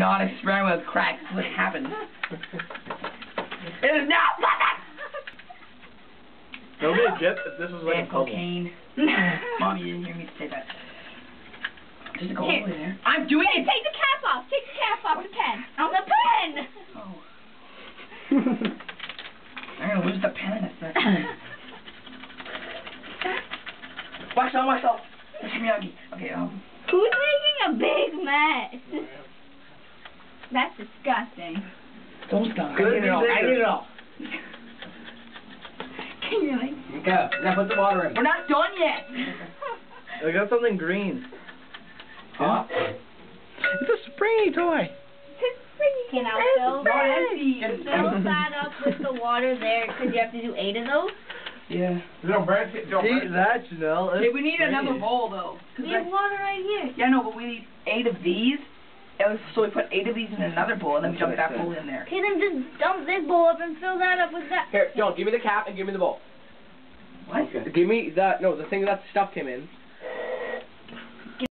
Not experiment with crack. This is what happens. It is not fun! Don't be a jip if this was like Damn a puzzle. cocaine. Mom, you didn't hear me say that. Just go Here. over there. I'm doing it! Take the cap off. Take the cap off the pen. On the pen. Oh. I'm gonna lose the pen in a second. Wax on, wax off. Miyagi. Okay, Who's making a big mess? That's disgusting. don't stop. Good I did it all. I did it all. Can you like? Okay, now put the water in. We're not done yet. I got something green. Huh? It's a springy toy. Can I fill that up with the water there? Because you have to do 8 of those. Yeah. Don't burn it. Don't See burn it. that, Janelle? Okay, we need It's another green. bowl though. 'Cause We have like, water right here. yeah, no, but we need 8 of these. And so we put 8 of these in another bowl, and then we dump that bowl in there. Okay, then just dump this bowl up and fill that up with that. Here, John, give me the cap and give me the bowl. What? Give me that, no, the thing that stuff came in.